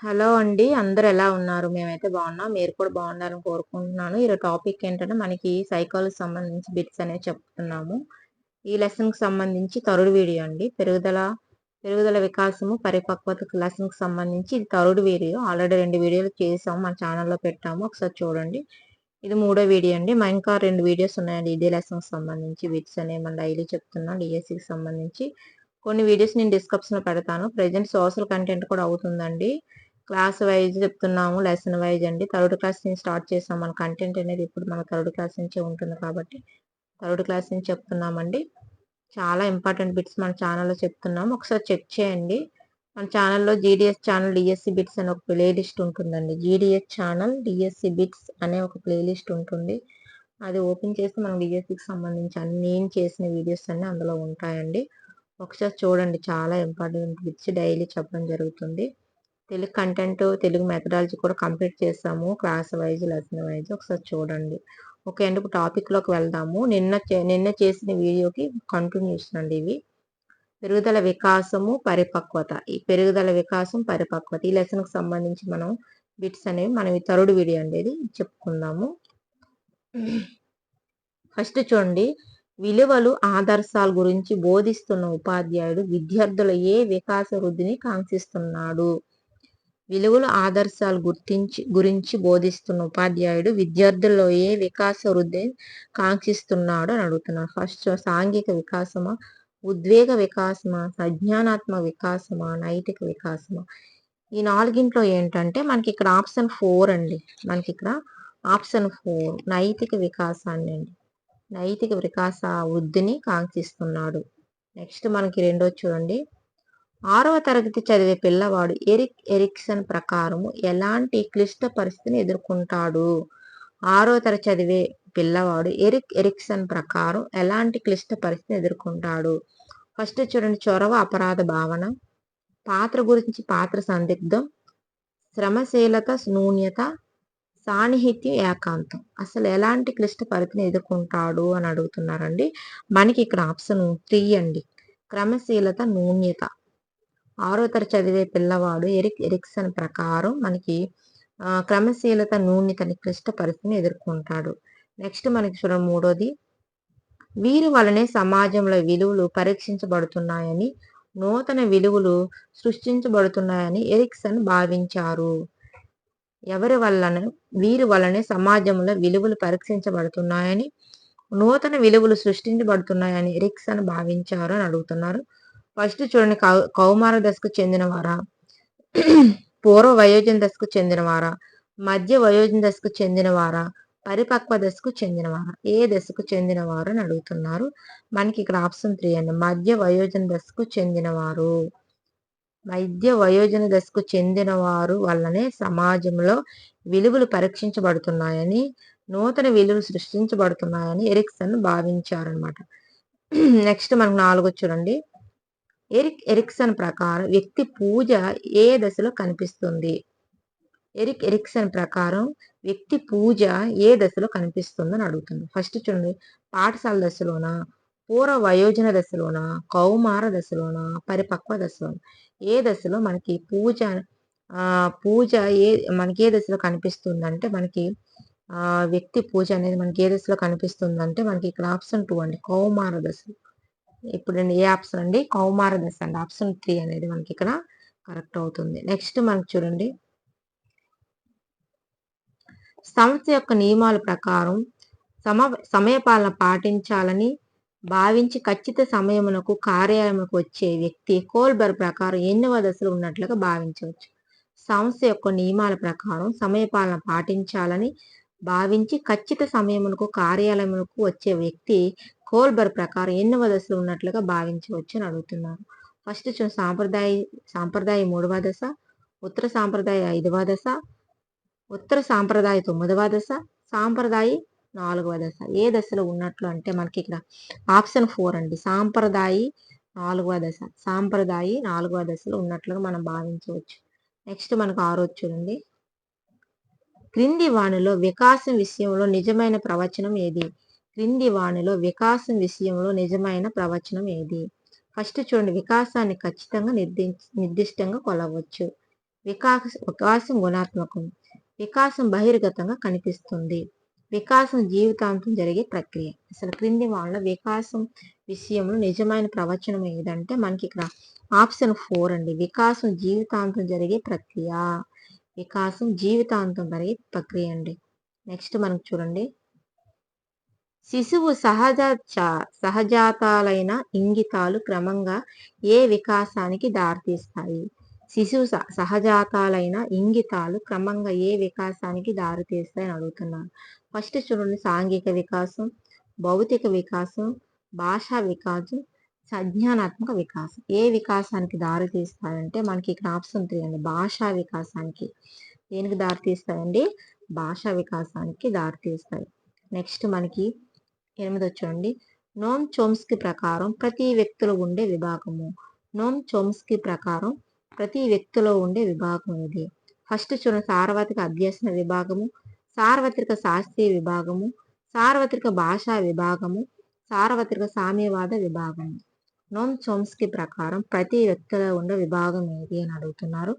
Hello అండి. అందరూ ఎలా ఉన్నారు? మేమైతే బాగున్నాం. మీరు కూడా బాగున్నారని కోరుకుంటున్నాను. ఈరోజు టాపిక్ ఏంటంటే మనకి సైకాలజీకి సంబంధించి బిట్స్ అనేవి చెప్తున్నాము. ఈ లెసన్‌కి సంబంధించి థర్డ్ వీడియో అండి. పెరుగుదల వికాసము, పరిపక్వతకు లెసన్‌కి సంబంధించి ఇది థర్డ్ వీడియో. ఆల్రెడీ 2 వీడియోలు చేసాము. మన ఛానెల్‌లో పెట్టాము. ఒకసారి చూడండి. ఇది మూడో వీడియో అండి. ఇంకా 2 వీడియోస్ ఉన్నాయండి. ఇదే లెసన్‌కి సంబంధించి బిట్స్ అనేవి మనం డైలీ చెప్తున్నాం. డీఎస్సీకి సంబంధించి. కొన్ని వీడియోస్ నేను డిస్క్రిప్షన్‌లో పెడతాను. ప్రెజెంట్ సోషల్ కంటెంట్ కూడా అవుతుందండి. క్లాస్ వైజ్ చెప్తున్నాము. లెసన్ వైజ్ అండి. థర్డ్ క్లాస్ నుంచి స్టార్ట్ చేసాం. మన కంటెంట్ అనేది ఇప్పుడు మన థర్డ్ క్లాస్ నుంచే ఉంటుంది కాబట్టి థర్డ్ క్లాస్ నుంచి చెప్తున్నామండి. చాలా ఇంపార్టెంట్ బిట్స్ మన ఛానల్‌లో చెప్తున్నాము. ఒకసారి చెక్ చేయండి. మన ఛానల్‌లో జీడీఎస్ ఛానల్ డీఎస్సీ బిట్స్ అనే ఒక ప్లే లిస్ట్ ఉంటుందండి. జీడీఎస్ ఛానల్ డీఎస్సీ బిట్స్ అనే ఒక ప్లే లిస్ట్ ఉంటుంది. అది ఓపెన్ చేస్తే మనం డీఎస్సీకి సంబంధించి నేను చేసిన వీడియోస్ అన్నీ అందులో ఉంటాయండి. ఒకసారి చూడండి. చాలా ఇంపార్టెంట్ బిట్స్ డైలీ చెప్పడం జరుగుతుంది. తెలుగు కంటెంట్, తెలుగు మెథడాలజీ కూడా కంప్లీట్ చేసాము. క్లాస్ వైజ్, లెసన్ వైజ్ ఒకసారి చూడండి. ఓకే అండి. ఇప్పుడు టాపిక్‌లోకి వెళ్దాము. నిన్న చేసిన వీడియోకి కంటిన్యూషన్ అండి ఇవి. పెరుగుదల వికాసము, పరిపక్వత. ఈ పెరుగుదల వికాసం, పరిపక్వత ఈ లెసన్‌కి సంబంధించి మనం బిట్స్ అనేవి మనం ఈ థర్డ్ వీడియో అండి ఇది చెప్పుకుందాము. ఫస్ట్ చూడండి. విలువలు, ఆదర్శాల గురించి బోధిస్తున్న ఉపాధ్యాయుడు విద్యార్థుల ఏ వికాస వృద్ధిని కాంక్షిస్తున్నాడు? విలువలు, ఆదర్శాలు గురించి బోధిస్తున్న ఉపాధ్యాయుడు విద్యార్థుల్లో ఏ వికాస వృద్ధిని కాంక్షిస్తున్నాడు అని అడుగుతున్నారు. ఫస్ట్ సాంఘిక వికాసమా, ఉద్వేగ వికాసమా, సంజ్ఞానాత్మక వికాసమా, నైతిక వికాసమా? ఈ నాలుగింట్లో ఏంటంటే మనకి ఇక్కడ ఆప్షన్ 4 అండి. మనకి ఇక్కడ ఆప్షన్ 4 నైతిక వికాసాన్ని అండి. నైతిక వికాస వృద్ధిని కాంక్షిస్తున్నాడు. నెక్స్ట్ మనకి రెండో చూడండి. 6వ తరగతి చదివే పిల్లవాడు ఎరిక్ ఎరిక్సన్ ప్రకారం ఎలాంటి క్లిష్ట పరిస్థితిని ఎదుర్కొంటాడు? 6వ తరగతి చదివే పిల్లవాడు ఎరిక్ ఎరిక్సన్ ప్రకారం ఎలాంటి క్లిష్ట పరిస్థితిని ఎదుర్కొంటాడు? ఫస్ట్ చూడండి. చొరవ, అపరాధ భావన, పాత్ర గురించి పాత్ర సందిగ్ధం, శ్రమశీలత, నూన్యత, సాన్నిహిత్యం, ఏకాంతం. అసలు ఎలాంటి క్లిష్ట పరిస్థితిని ఎదుర్కొంటాడు అని అడుగుతున్నారండి. మనకి ఇక్కడ ఆప్షన్ 3 అండి. క్రమశీలత, నూన్యత. 6వ తరగతి చదివే పిల్లవాడు ఎరిక్ ఎరిక్సన్ ప్రకారం మనకి క్రమశీలత, నూన్యతని క్లిష్ట పరిస్థితిని ఎదుర్కొంటాడు. నెక్స్ట్ మనకి చూడండి మూడోది. వీరి వలనే సమాజంలో విలువలు పరీక్షించబడుతున్నాయని, నూతన విలువలు సృష్టించబడుతున్నాయని ఎరిక్సన్ భావించారు. వీరి వలనే సమాజంలో విలువలు పరీక్షించబడుతున్నాయని, నూతన విలువలు సృష్టించబడుతున్నాయని ఎరిక్సన్ భావించారు అని అడుగుతున్నారు. ఫస్ట్ చూడండి. కౌమార దశకు చెందినవారా, పూర్వ వయోజన దశకు చెందినవారా, మధ్య వయోజన దశకు చెందినవారా, పరిపక్వ దశకు చెందినవారా? ఏ దశకు చెందినవారు అని అడుగుతున్నారు. మనకి ఇక్కడ ఆప్షన్ 3 అండి. మధ్య వయోజన దశకు చెందినవారు. మధ్య వయోజన దశకు చెందిన వారు వల్లనే సమాజంలో విలువలు పరీక్షించబడుతున్నాయని, నూతన విలువలు సృష్టించబడుతున్నాయని ఎరిక్సన్ భావించారనమాట. నెక్స్ట్ మనకు 4 చూడండి. ఎరిక్ ఎరిక్సన్ ప్రకారం వ్యక్తి పూజ ఏ దశలో కనిపిస్తుంది? ఎరిక్ ఎరిక్సన్ ప్రకారం వ్యక్తి పూజ ఏ దశలో కనిపిస్తుందని అడుగుతుంది. ఫస్ట్ చూడండి. పాఠశాల దశలోనా, పూర్వ వయోజన దశలోనా, కౌమార దశలోనా, పరిపక్వ దశలోనా? ఏ దశలో మనకి పూజ మనకి ఏ దశలో కనిపిస్తుందంటే మనకి వ్యక్తి పూజ అనేది మనకి ఏ దశలో కనిపిస్తుందంటే మనకి ఇక్కడ ఆప్షన్ 2 అండి. కౌమార దశ. ఇప్పుడు ఏ ఆప్షన్ అండి? కౌమార దశ అండి. ఆప్షన్ 3 అనేది మనకి ఇక్కడ కరెక్ట్ అవుతుంది. నెక్స్ట్ మనకి చూడండి. సంస్థ యొక్క నియమాల ప్రకారం సమయపాలన పాటించాలని భావించి ఖచ్చిత సమయమునకు కార్యాలయమునకు వచ్చే వ్యక్తి కోల్బర్గ్ ప్రకారం ఎన్నవ దశలో ఉన్నట్లుగా భావించవచ్చు? సంస్థ యొక్క నియమాల ప్రకారం సమయపాలన పాటించాలని భావించి ఖచ్చిత సమయమునకు కార్యాలయమునకు వచ్చే వ్యక్తి కోల్బర్గ్ ప్రకారం ఎన్నవ దశలో ఉన్నట్లుగా భావించవచ్చు అని అడుగుతున్నారు. ఫస్ట్ సాంప్రదాయ 3వ దశ, ఉత్తర సాంప్రదాయ 5వ దశ, ఉత్తర సాంప్రదాయ 9వ దశ, సాంప్రదాయ 4వ దశ. ఏ దశలో ఉన్నట్లు అంటే మనకి ఇక్కడ ఆప్షన్ 4 అండి. సాంప్రదాయ 4వ దశ. సాంప్రదాయ 4వ దశలో ఉన్నట్లుగా మనం భావించవచ్చు. నెక్స్ట్ మనకు 6 చూడండి. క్రింది వానిలో వికాసం విషయంలో నిజమైన ప్రవచనం ఏది? క్రింది వానిలో వికాసం విషయంలో నిజమైన ప్రవచనం ఏది? ఫస్ట్ చూడండి. వికాసాన్ని ఖచ్చితంగా నిర్దిష్టంగా కొలవచ్చు. వికాసం గుణాత్మకం. వికాసం బహిర్గతంగా కనిపిస్తుంది. వికాసం జీవితాంతం జరిగే ప్రక్రియ. అసలు క్రింది వాళ్ళ వికాసం విషయంలో నిజమైన ప్రవచనం ఏదంటే మనకి ఇక్కడ ఆప్షన్ 4 అండి. వికాసం జీవితాంతం జరిగే ప్రక్రియ. వికాసం జీవితాంతం జరిగే ప్రక్రియ అండి. నెక్స్ట్ మనకు చూడండి. శిశువు సహజాతాలైన ఇంగితాలు క్రమంగా ఏ వికాసానికి దారితీస్తాయి? శిశువు సహజాతాలైన ఇంగితాలు క్రమంగా ఏ వికాసానికి దారితీస్తాయని అడుగుతున్నారు. ఫస్ట్ చూడండి, సాంఘిక వికాసం, భౌతిక వికాసం, భాషా వికాసం, సంజ్ఞానాత్మక వికాసం. ఏ వికాసానికి దారితీస్తాయంటే మనకి ఇక్కడ ఆప్షన్ 3 అండి. భాషా వికాసానికి. దేనికి దారితీస్తాయండి? భాషా వికాసానికి దారితీస్తాయి. నెక్స్ట్ మనకి 8 చూడండి. నోమ్ చోమ్స్కీ ప్రకారం ప్రతి వ్యక్తిలో ఉండే విభాగము. నోమ్ చోమ్స్కీ ప్రకారం ప్రతి వ్యక్తిలో ఉండే విభాగం ఇది. ఫస్ట్ చూడండి, సార్వత్రిక అభ్యసన విభాగము, సార్వత్రిక శాస్త్రీయ విభాగము, సార్వత్రిక భాషా విభాగము, సార్వత్రిక సామ్యవాద విభాగము. నోమ్ చోమ్స్కీ ప్రకారం ప్రతి వ్యక్తిలో ఉండే విభాగం ఏది అని అడుగుతున్నారు.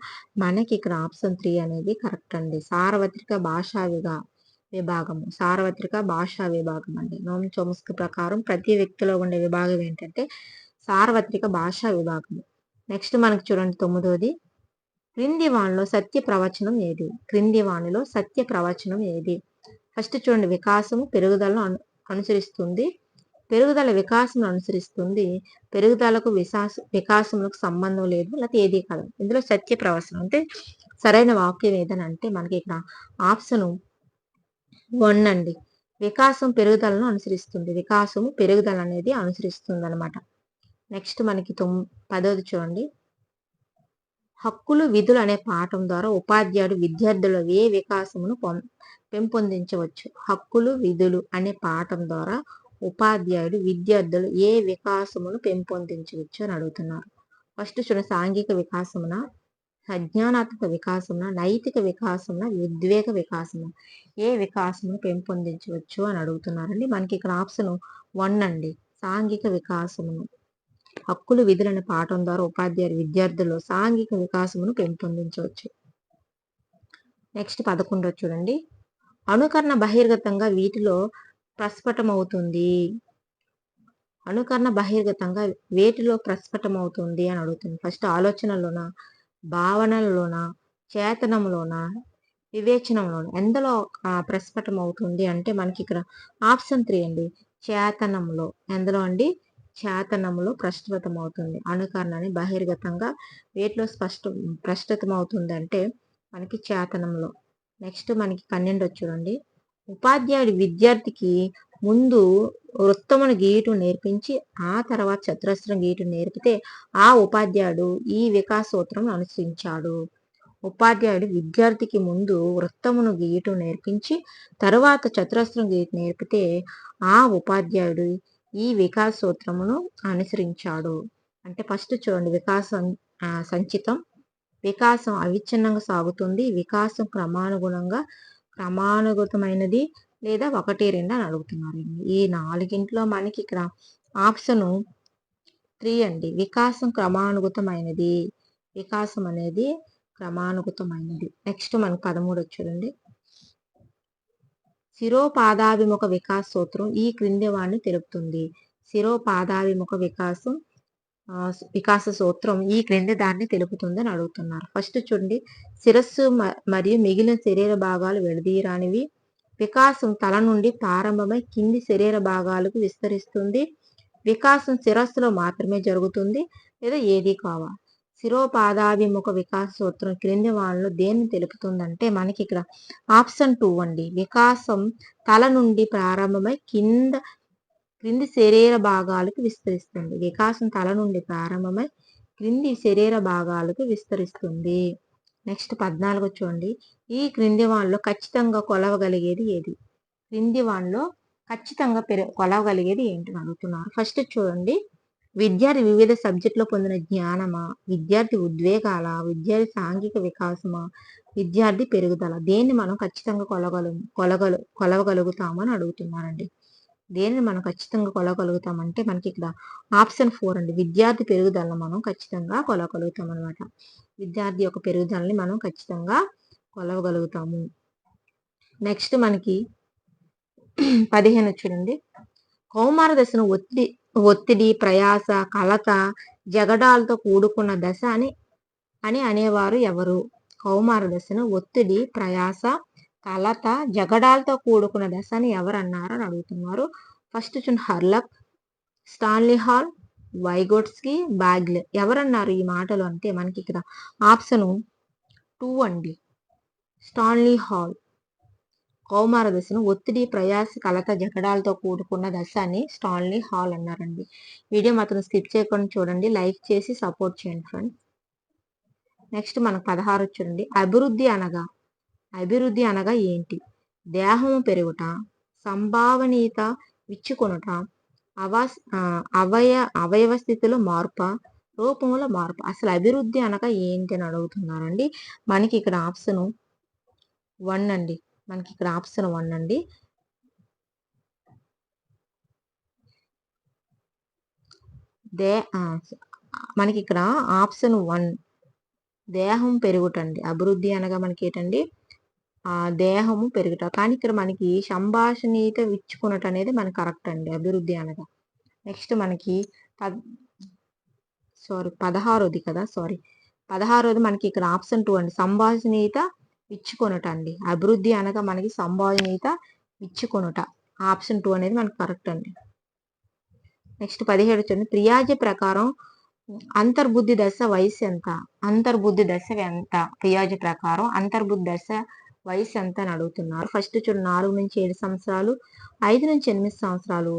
మనకి ఇక్కడ ఆప్షన్ 3 అనేది కరెక్ట్ అండి. సార్వత్రిక భాషా విభాగము. సార్వత్రిక భాషా విభాగం అండి. నోమ్ చోమ్స్కీ ప్రకారం ప్రతి వ్యక్తిలో ఉండే విభాగం ఏంటంటే సార్వత్రిక భాషా విభాగము. నెక్స్ట్ మనకి చూడండి 9ది. క్రింది వానిలో సత్య ప్రవచనం ఏది? క్రింది వానిలో సత్య ప్రవచనం ఏది? ఫస్ట్ చూడండి, వికాసము పెరుగుదలను అనుసరిస్తుంది. పెరుగుదల వికాసం అనుసరిస్తుంది. పెరుగుదలకు వికాసములకు సంబంధం లేదు, లేకపోతే ఏది కాదు. ఇందులో సత్య ప్రవచనం అంటే సరైన వాక్యం ఏదనంటే మనకి ఇక్కడ ఆప్షన్ 1 అండి. వికాసం పెరుగుదలను అనుసరిస్తుంది. వికాసము పెరుగుదల అనేది అనుసరిస్తుంది అనమాట. నెక్స్ట్ మనకి 10ది చూడండి. హక్కులు విధులు అనే పాఠం ద్వారా ఉపాధ్యాయుడు విద్యార్థుల ఏ వికాసమును పెంపొందించవచ్చు? హక్కులు విధులు అనే పాఠం ద్వారా ఉపాధ్యాయుడు విద్యార్థులు ఏ వికాసమును పెంపొందించవచ్చు అని అడుగుతున్నారు. ఫస్ట్ చూడండి, సాంఘిక వికాసమున, సంజ్ఞానాత్మక వికాసమున, నైతిక వికాసమున, ఉద్వేగ వికాసమున ఏ వికాసమును పెంపొందించవచ్చు అని అడుగుతున్నారండి. మనకి ఇక్కడ ఆప్షన్ 1 అండి. సాంఘిక వికాసమును. హక్కులు విధులనే పాఠం ద్వారా ఉపాధ్యాయులు విద్యార్థుల్లో సాంఘిక వికాసమును పెంపొందించవచ్చు. నెక్స్ట్ 11 చూడండి. అనుకరణ బహిర్గతంగా వీటిలో ప్రస్ఫుటమవుతుంది. అనుకరణ బహిర్గతంగా వేటిలో ప్రస్ఫుటమవుతుంది అని అడుగుతుంది. ఫస్ట్ ఆలోచనలోన, భావనలలోన, చేతనంలోన, వివేచనంలోన ఎందులో ప్రస్ఫుటమవుతుంది అంటే మనకి ఇక్కడ ఆప్షన్ 3 అండి. చేతనంలో. ఎందులో అండి? చేతనంలో ప్రస్ఫుటమవుతుంది. అనుకరణని బహిర్గతంగా వేటిలో ప్రస్ఫుటమవుతుంది అంటే మనకి చేతనంలో. నెక్స్ట్ మనకి 12 చూడండి. ఉపాధ్యాయుడు విద్యార్థికి ముందు వృత్తమును గీయటం నేర్పించి ఆ తర్వాత చతురస్రం గీయటం నేర్పితే ఆ ఉపాధ్యాయుడు ఈ వికాస సూత్రం అనుసరించాడు. ఉపాధ్యాయుడు విద్యార్థికి ముందు వృత్తమును గీయటం నేర్పించి తరువాత చతురస్రం గీయటం నేర్పితే ఆ ఉపాధ్యాయుడు ఈ వికాస సూత్రమును అనుసరించాడు. అంటే ఫస్ట్ చూడండి, వికాసం సంచితం. వికాసం అవిచ్ఛిన్నంగా సాగుతుంది. వికాసం క్రమానుగతమైనది లేదా 1, 2 అని అడుగుతున్నారు. ఈ 4గింట్లో మనకి ఇక్కడ ఆప్షన్ 3 అండి. వికాసం క్రమానుగతమైనది. వికాసం అనేది క్రమానుగతమైనది. నెక్స్ట్ మనకు 13 చూడండి. శిరోపాదాభిముఖ వికాస సూత్రం ఈ క్రింది వాడిని తెలుపుతుంది. శిరోపాదాభిముఖ వికాస సూత్రం ఈ క్రింది దాన్ని తెలుపుతుంది అని అడుగుతున్నారు. ఫస్ట్ చూడండి, శిరస్సు మరియు మిగిలిన శరీర భాగాలు విడదీయరానివి. వికాసం తల నుండి ప్రారంభమై కింది శరీర భాగాలకు విస్తరిస్తుంది. వికాసం శిరస్సులో మాత్రమే జరుగుతుంది లేదా ఏది కావాలి. శిరోపాదాభిముఖ వికాస సూత్రం క్రింది వాళ్ళలో దేన్ని తెలుపుతుందంటే మనకి ఇక్కడ ఆప్షన్ 2 అండి. వికాసం తల నుండి ప్రారంభమై క్రింది శరీర భాగాలకు విస్తరిస్తుంది. వికాసం తల నుండి ప్రారంభమై క్రింది శరీర భాగాలకు విస్తరిస్తుంది. నెక్స్ట్ 14 చూడండి. ఈ క్రింది వాళ్ళలో ఖచ్చితంగా కొలవగలిగేది ఏది? క్రింది వాళ్ళలో ఖచ్చితంగా కొలవగలిగేది ఏంటని అడుగుతున్నారు. ఫస్ట్ చూడండి, విద్యార్థి వివిధ సబ్జెక్టులో పొందిన జ్ఞానమా, విద్యార్థి ఉద్వేగాల, విద్యార్థి సాంఘిక వికాసమా, విద్యార్థి పెరుగుదల, దేన్ని మనం ఖచ్చితంగా కొలవగలుగుతామని అడుగుతున్నారండి. దేనిని మనం ఖచ్చితంగా కొలవగలుగుతామంటే మనకి ఇక్కడ ఆప్షన్ 4 అండి. విద్యార్థి పెరుగుదలను మనం ఖచ్చితంగా కొలవగలుగుతాం అనమాట. విద్యార్థి యొక్క పెరుగుదలని మనం ఖచ్చితంగా కొలవగలుగుతాము. నెక్స్ట్ మనకి 15 చూడండి. కౌమార దశను ఒత్తిడి, ప్రయాస, కలత, జగడాలతో కూడుకున్న దశ అని అని అనేవారు ఎవరు? కౌమార దశను ఒత్తిడి, ప్రయాస, కలత, జగడాలతో కూడుకున్న దశ అని ఎవరు అన్నారు అని అడుగుతున్నారు. ఫస్ట్ చూడండి Hurlock, Stanley Hall, Vygotsky, Bagley. ఎవరన్నారు ఈ మాటలు అంటే మనకి ఇక్కడ ఆప్షన్ 2 అండి. Stanley Hall. కౌమార దశను ఒత్తిడి, ప్రయాస, కలత, జగడాలతో కూడుకున్న దశ అని స్టాన్లీ హాల్ అన్నారండి. వీడియో మాత్రం స్కిప్ చేయకుండా చూడండి. లైక్ చేసి సపోర్ట్ చేయండి ఫ్రెండ్స్. నెక్స్ట్ మనకు 16 చూడండి. అభివృద్ధి అనగా ఏంటి? దేహము పెరుగుట, సంభావనీయత విచ్చుకొనుట, అవయవ స్థితిలో మార్పు, రూపంలో మార్పు. అసలు అభివృద్ధి అనగా ఏంటి అని అడుగుతున్నారండి. మనకి ఇక్కడ ఆప్షన్ 1 అండి. మనకి ఇక్కడ ఆప్షన్ 1 అండి. మనకి ఇక్కడ ఆప్షన్ 1 దేహం పెరుగుటండి. అభివృద్ధి అనగా మనకి ఏంటండి దేహము పెరుగుట. కానీ ఇక్కడ మనకి సంభాషణీయత విచ్చుకున్నట అనేది మనకి కరెక్ట్ అండి అభివృద్ధి అనగా. నెక్స్ట్ మనకి 16ది కదా, 16ది మనకి ఇక్కడ ఆప్షన్ 2 అండి. సంభాషణీయత విచ్చుకొనుట అండి. అభివృద్ధి అనగా మనకి సంభాషణీయత విచ్చుకొనుట. ఆప్షన్ 2 అనేది మనకి కరెక్ట్ అండి. నెక్స్ట్ 17 చూడండి. ప్రియాజీ ప్రకారం అంతర్బుద్ధి దశ వయసు ఎంత? అంతర్బుద్ధి దశ ఎంత? ప్రియాజీ ప్రకారం అంతర్బుద్ధి దశ వయసు ఎంత అని అడుగుతున్నారు. ఫస్ట్ చూడండి 4 నుంచి 7 సంవత్సరాలు, 5 నుంచి 8 సంవత్సరాలు,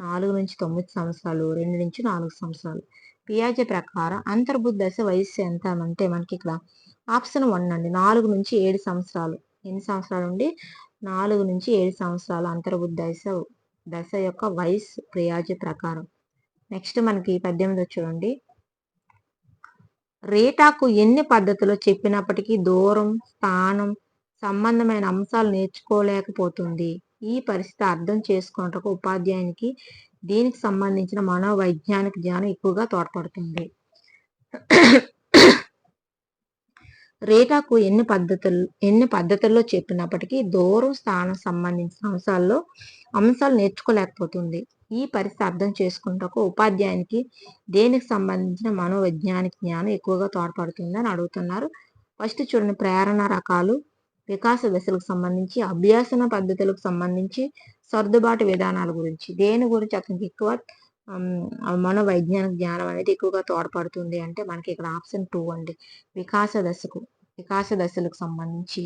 4 నుంచి 9 సంవత్సరాలు, 2 నుంచి 4 సంవత్సరాలు. పియాజే ప్రకారం అంతర్బుద్ధి దశ వయసు ఎంత అంటే మనకి ఇక్కడ ఆప్షన్ 1 అండి. 4 నుంచి 7 సంవత్సరాలు. ఎన్ని సంవత్సరాలు అండి? 4 నుంచి 7 సంవత్సరాలు అంతర్బుద్ధి దశ యొక్క వయసు పియాజే ప్రకారం. నెక్స్ట్ మనకి 18 చూడండి. రేటాకు ఎన్ని పద్ధతులు చెప్పినప్పటికీ దూరం, స్థానం సంబంధమైన అంశాలు నేర్చుకోలేకపోతుంది. ఈ పరిస్థితి అర్థం చేసుకున్నటకు ఉపాధ్యాయునికి దీనికి సంబంధించిన మనోవైజ్ఞానిక జ్ఞానం ఎక్కువగా తోడ్పడుతుంది. రేటాకు ఎన్ని పద్ధతుల్లో చెప్పినప్పటికీ దూరం, స్థానం సంబంధించిన అంశాలు నేర్చుకోలేకపోతుంది. ఈ పరిస్థితి అర్థం చేసుకున్నటకు ఉపాధ్యాయునికి దేనికి సంబంధించిన మనోవైజ్ఞానిక జ్ఞానం ఎక్కువగా తోడ్పడుతుంది అని అడుగుతున్నారు. ఫస్ట్ చూడండి ప్రేరణ రకాలు, వికాస దశలకు సంబంధించి, అభ్యాసన పద్ధతులకు సంబంధించి, సర్దుబాటు విధానాల గురించి. దేని గురించి అతనికి ఎక్కువ మనోవైజ్ఞానిక జ్ఞానం అనేది ఎక్కువగా తోడ్పడుతుంది అంటే మనకి ఇక్కడ ఆప్షన్ 2 అండి. వికాస దశలకు సంబంధించి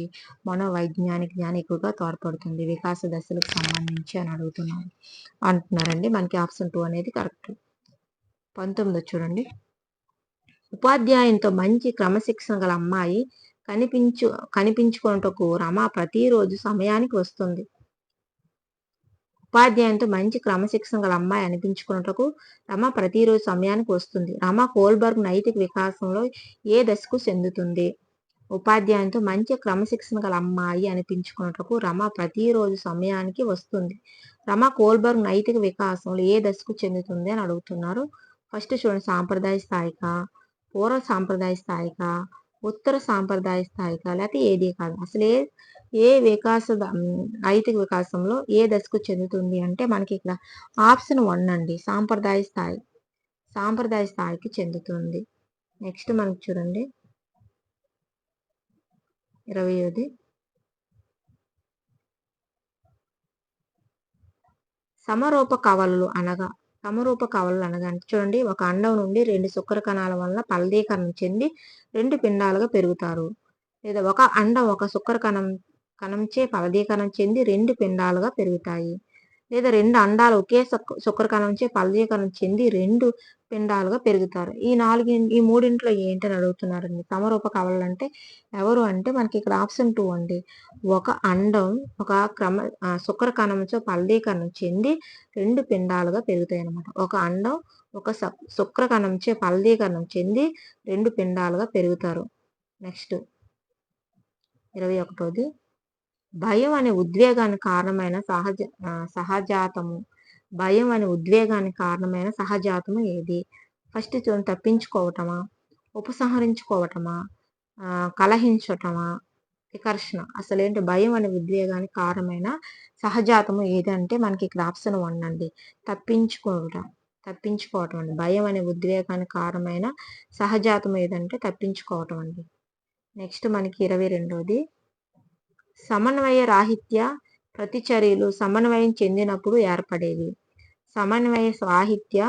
మనోవైజ్ఞానిక జ్ఞానం ఎక్కువగా తోడ్పడుతుంది. వికాస దశలకు సంబంధించి అని అంటున్నారండి. మనకి ఆప్షన్ 2 అనేది కరెక్ట్. 19 చూడండి. ఉపాధ్యాయునితో మంచి క్రమశిక్షణ గల అమ్మాయి కనిపించుకున్నటకు రమ ప్రతిరోజు సమయానికి వస్తుంది. ఉపాధ్యాయునితో మంచి క్రమశిక్షణ గల అమ్మాయి అనిపించుకున్నటకు రమ ప్రతిరోజు సమయానికి వస్తుంది. రమ కోల్బర్గ్ నైతిక వికాసంలో ఏ దశకు చెందుతుంది? ఉపాధ్యాయునితో మంచి క్రమశిక్షణ గల అమ్మాయి అనిపించుకున్నటకు రమ ప్రతిరోజు సమయానికి వస్తుంది. రమ కోల్బర్గ్ నైతిక వికాసంలో ఏ దశకు చెందుతుంది అని అడుగుతున్నారు. ఫస్ట్ చూడండి సాంప్రదాయ స్థాయిక, పూర్వ సాంప్రదాయ స్థాయిక, ఉత్తర సాంప్రదాయ స్థాయిక, లేకపోతే ఏది కాదు. అసలు ఏ నైతిక వికాసంలో ఏ దశకు చెందుతుంది అంటే మనకి ఇక్కడ ఆప్షన్ 1 అండి. సాంప్రదాయ స్థాయికి చెందుతుంది. నెక్స్ట్ మనకి చూడండి 20ది సమరూప కవలలు అనగా చూడండి ఒక అండం నుండి 2 శుక్ర కణాల వల్ల ఫలదీకరణం చెంది 2 పిండాలుగా పెరుగుతారు. లేదా ఒక అండం ఒక శుక్ర కణంచే ఫలదీకరణం చెంది 2 పిండాలుగా పెరుగుతాయి. లేదా 2 అండాలు ఒకే శుక్ర కణంచే ఫలదీకరణం చెంది 2 పిండాలుగా పెరుగుతారు. ఈ మూడింట్లో ఏంటని అడుగుతున్నారండి. సమరూప కవలలు అంటే ఎవరు అంటే మనకి ఇక్కడ ఆప్షన్ 2 అండి. ఒక అండం ఒక శుక్ర కణంతో ఫలదీకరణం చెంది 2 పిండాలుగా పెరుగుతాయి అన్నమాట. ఒక అండం ఒక శుక్ర కణంచే ఫలదీకరణం చెంది 2 పిండాలుగా పెరుగుతారు. నెక్స్ట్ 21ది భయం అనే ఉద్వేగానికి కారణమైన సహజాతము భయం అనే ఉద్వేగానికి కారణమైన సహజాతము ఏది? ఫస్ట్ చూడండి, తప్పించుకోవటమా, ఉపసంహరించుకోవటమా, కలహించటమా, వికర్షణ. అసలేంటి భయం అనే ఉద్వేగానికి కారణమైన సహజాతము ఏది అంటే మనకి ఇక్కడ ఆప్షన్ 1 అండి. తప్పించుకోవటం. తప్పించుకోవటం అండి. భయం అనే ఉద్వేగానికి కారణమైన సహజాతం ఏదంటే తప్పించుకోవటం అండి. నెక్స్ట్ మనకి 22ది, సమన్వయ రాహిత్య ప్రతిచర్యలు సమన్వయం చెందినప్పుడు ఏర్పడేవి. సమన్వయ సాహిత్య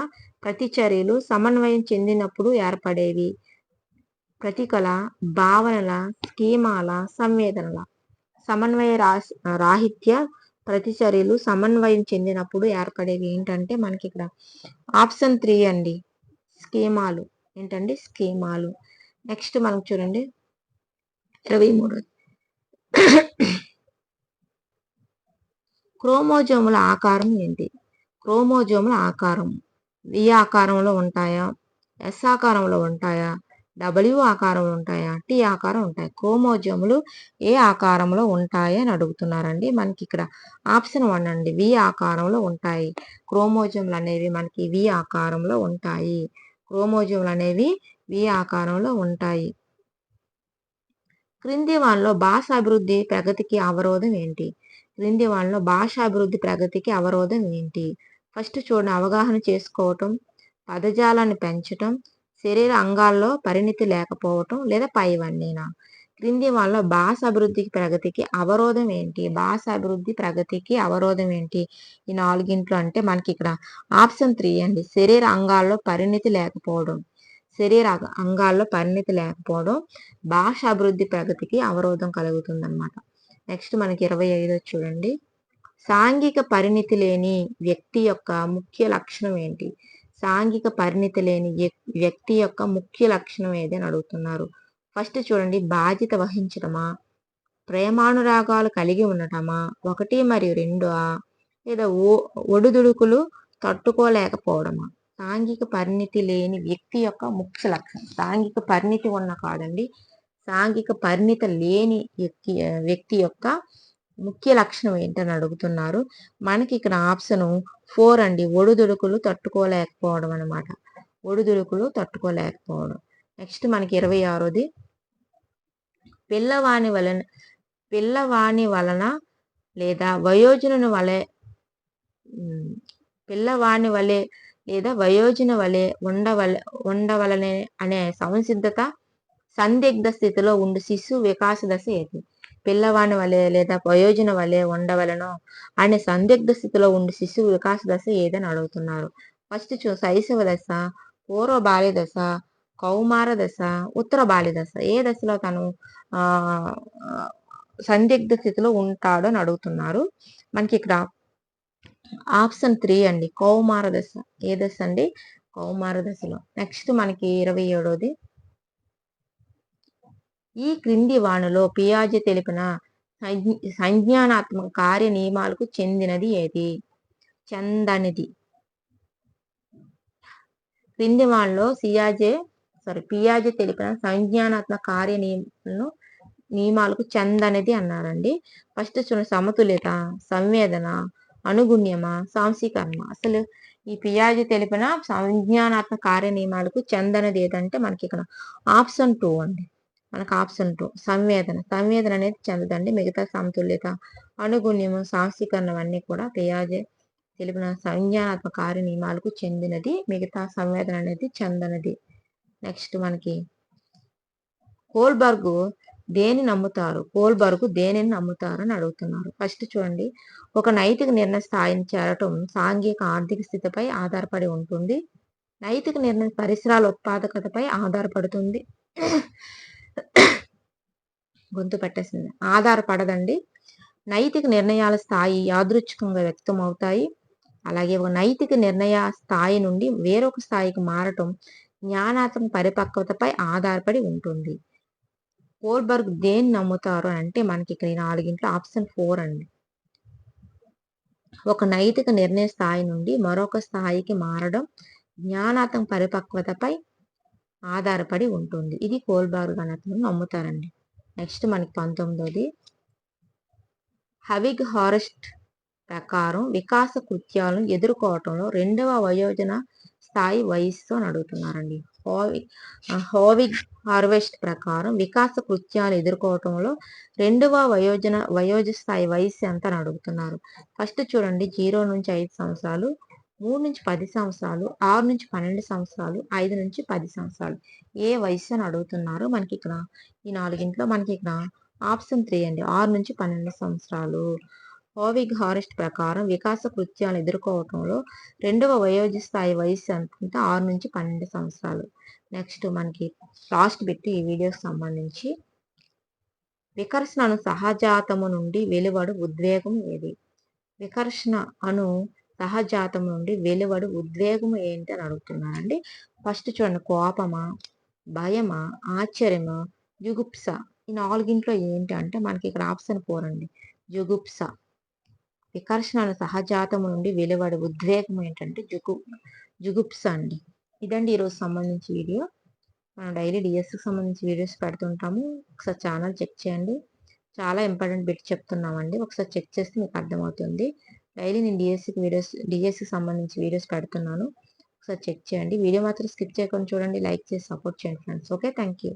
ప్రతిచర్యలు సమన్వయం చెందినప్పుడు ఏర్పడేవి. ప్రతికల, భావనల, స్కీమాల, సంవేదనల. సమన్వయ రాహిత్య ప్రతిచర్యలు సమన్వయం చెందినప్పుడు ఏర్పడేవి ఏంటంటే మనకి ఇక్కడ ఆప్షన్ 3 అండి. స్కీమాలు. ఏంటండి? స్కీమాలు. నెక్స్ట్ మనకు చూడండి 23. క్రోమోజోముల ఆకారం ఏంటి? క్రోమోజోముల ఆకారం వి ఆకారంలో ఉంటాయా, ఎస్ ఆకారంలో ఉంటాయా, డబ్ల్యూ ఆకారంలో ఉంటాయా, టీ ఆకారం ఉంటాయి. క్రోమోజోములు ఏ ఆకారంలో ఉంటాయి అని అడుగుతున్నారండి. మనకి ఇక్కడ ఆప్షన్ 1 అండి, వి ఆకారంలో ఉంటాయి. క్రోమోజోములు అనేవి మనకి వి ఆకారంలో ఉంటాయి. క్రోమోజోములు అనేవి వి ఆకారంలో ఉంటాయి. క్రింది వానిలో భాషాభివృద్ధి ప్రగతికి అవరోధం ఏంటి? క్రింది వానిలో భాషాభివృద్ధి ప్రగతికి అవరోధం ఏంటి? ఫస్ట్ చూడండి, అవగాహన చేసుకోవటం, పదజాలాన్ని పెంచటం, శరీర అంగాల్లో పరిణితి లేకపోవటం, లేదా పైవన్నీనా? క్రింది వానిలో భాషాభివృద్ధికి ప్రగతికి అవరోధం ఏంటి? భాషాభివృద్ధి ప్రగతికి అవరోధం ఏంటి? ఈ 4 అంటే మనకి ఇక్కడ ఆప్షన్ 3 అండి, శరీర అంగాల్లో పరిణితి లేకపోవడం. శరీర అంగాల్లో పరిణితి లేకపోవడం భాష అభివృద్ధి ప్రగతికి అవరోధం కలుగుతుందన్నమాట. నెక్స్ట్ మనకి 25 చూడండి, సాంఘిక పరిణితి లేని వ్యక్తి యొక్క ముఖ్య లక్షణం ఏంటి? సాంఘిక పరిణితి లేని వ్యక్తి యొక్క ముఖ్య లక్షణం ఏది అని అడుగుతున్నారు. ఫస్ట్ చూడండి, బాధ్యత వహించడమా, ప్రేమానురాగాలు కలిగి ఉండటమా, 1 మరియు 2, లేదా ఒడుదుడుకులు తట్టుకోలేకపోవడమా? సాంఘిక పరిణితి లేని వ్యక్తి యొక్క ముఖ్య లక్షణం. సాంఘిక పరిణితి ఉన్న కాదండి, సాంఘిక పరిణితి లేని వ్యక్తి యొక్క ముఖ్య లక్షణం ఏంటని అడుగుతున్నారు. మనకి ఇక్కడ ఆప్షన్ 4 అండి, ఒడుదుడుకులు తట్టుకోలేకపోవడం అనమాట. ఒడుదుడుకులు తట్టుకోలేకపోవడం. నెక్స్ట్ మనకి 26ది, పిల్లవాని వలన లేదా వయోజనుని వలె పిల్లవాని వలె లేదా వయోజన వలె ఉండవలనే అనే సందిగ్ధ స్థితిలో ఉండి శిశువు వికాస దశ ఏది? పిల్లవాని వలె లేదా వయోజన వలె ఉండవలనో అనే సందిగ్ధ స్థితిలో ఉండి శిశువు వికాస దశ ఏదని అడుగుతున్నారు. ఫస్ట్ శైశవ దశ, పూర్వ బాల్య దశ, కౌమార దశ, ఉత్తర బాల్య దశ. ఏ దశలో తను సందిగ్ధ స్థితిలో ఉంటాడు అని అడుగుతున్నారు. మనకి ఇక్కడ ఆప్షన్ 3 అండి, కౌమార దశ. ఏ దశ అండి? కౌమార దశలో. నెక్స్ట్ మనకి 27ది, ఈ క్రింది వానిలో పియాజే తెలిపిన సంజ్ఞానాత్మక కార్య నియమాలకు చెందినది ఏది? చెందనిది. క్రింది వానిలో పియాజే తెలిపిన సంజ్ఞానాత్మక కార్య నియమాలకు చెందనిది అన్నారండి. ఫస్ట్ చూడండి, సమతుల్యత, సంవేదన, అనుగుణ్యమా, సాంశీకరణ. అసలు ఈ పియాజే తెలిపిన సంజ్ఞానాత్మక కార్య నియమాలకు చెందనిది ఏదంటే మనకి ఇక్కడ ఆప్షన్ 2 అండి. మనకు ఆప్షన్ 2 సంవేదన. సంవేదన అనేది చెందదండి. మిగతా సమతుల్యత, అనుగుణ్యము, సాంశీకరణం అన్నీ కూడా పియాజే తెలిపిన సంజ్ఞానాత్మక కార్య నియమాలకు చెందినది. మిగతా సంవేదన అనేది చెందనది. నెక్స్ట్ మనకి కోల్బర్గ్ దేనిని నమ్ముతారు అని అడుగుతున్నారు. ఫస్ట్ చూడండి, ఒక నైతిక నిర్ణయ స్థాయిని చేరటం సాంఘిక ఆర్థిక స్థితిపై ఆధారపడి ఉంటుంది. నైతిక నిర్ణయ పరిసరాల ఉత్పాదకతపై ఆధారపడుతుంది. గొంతు పట్టేసింది. ఆధారపడదండి. నైతిక నిర్ణయాల స్థాయి యాదృచ్ఛికంగా వ్యక్తం అవుతాయి. అలాగే ఒక నైతిక నిర్ణయ స్థాయి నుండి వేరొక స్థాయికి మారటం జ్ఞానాత్మక పరిపక్వతపై ఆధారపడి ఉంటుంది. కోల్బర్గ్ దేన్ని నమ్ముతారు అంటే మనకి ఇక్కడ 4 ఆప్షన్ 4 అండి. ఒక నైతిక నిర్ణయ స్థాయి నుండి మరొక స్థాయికి మారడం జ్ఞానాత్మక పరిపక్వతపై ఆధారపడి ఉంటుంది. ఇది కోల్బర్గ్ అన్నట్లు నమ్ముతారండి. నెక్స్ట్ మనకి 19ది, హవిగ్ హారెస్ట్ ప్రకారం వికాస కృత్యాలను ఎదుర్కోవటంలో రెండవ వయోజన స్థాయి వయస్సు అని అడుగుతున్నారండి. హోవిగ్ హార్వెస్ట్ ప్రకారం వికాస కృత్యాలు ఎదుర్కోవటంలో రెండవ వయోజ స్థాయి వయస్సు ఎంత అని అడుగుతున్నారు. ఫస్ట్ చూడండి, 0 నుంచి 5 సంవత్సరాలు, 3 నుంచి 10 సంవత్సరాలు, 6 నుంచి 12 సంవత్సరాలు, 5 నుంచి 10 సంవత్సరాలు. ఏ వయస్సు అని అడుగుతున్నారు. మనకి ఇక్కడ ఈ నాలుగింట్లో మనకి ఇక్కడ ఆప్షన్ 3 అండి, 6 నుంచి 12 సంవత్సరాలు. హోవిగ్ హారెస్ట్ ప్రకారం వికాస కృత్యాలను ఎదుర్కోవటంలో రెండవ వయోజ స్థాయి వయస్సు ఎంత అంటే 6 నుంచి 12 సంవత్సరాలు. నెక్స్ట్ మనకి లాస్ట్ బిట్ ఈ వీడియోకి సంబంధించి, వికర్షణ అను సహజాతము నుండి వెలువడు ఉద్వేగం ఏది? వికర్షణ అను సహజాతం నుండి వెలువడు ఉద్వేగం ఏంటి అని అడుగుతున్నారండి. ఫస్ట్ చూడండి, కోపమా, భయమా, ఆశ్చర్యమా, జుగుప్స. ఈ నాలుగింట్లో ఏంటి అంటే మనకి ఇక్కడ ఆప్షన్ 4 అండి, జుగుప్స. వికర్షణ అను సహజాతము నుండి వెలువడు ఉద్వేగం ఏంటంటే జుగుప్స అండి. ఇదండి ఈరోజు సంబంధించి వీడియో. మనం డైలీ డిఎస్సికి సంబంధించి వీడియోస్ పెడుతుంటాము. ఒకసారి ఛానల్ చెక్ చేయండి. చాలా ఇంపార్టెంట్ బిట్ చెప్తున్నామండి. ఒకసారి చెక్ చేస్తే మీకు అర్థమవుతుంది. డైలీ నేను డిఎస్సికి సంబంధించి వీడియోస్ పెడుతున్నాను. ఒకసారి చెక్ చేయండి. వీడియో మాత్రం స్కిప్ చేయకుండా చూడండి. లైక్ చేసి సపోర్ట్ చేయండి ఫ్రెండ్స్. Okay, thank you.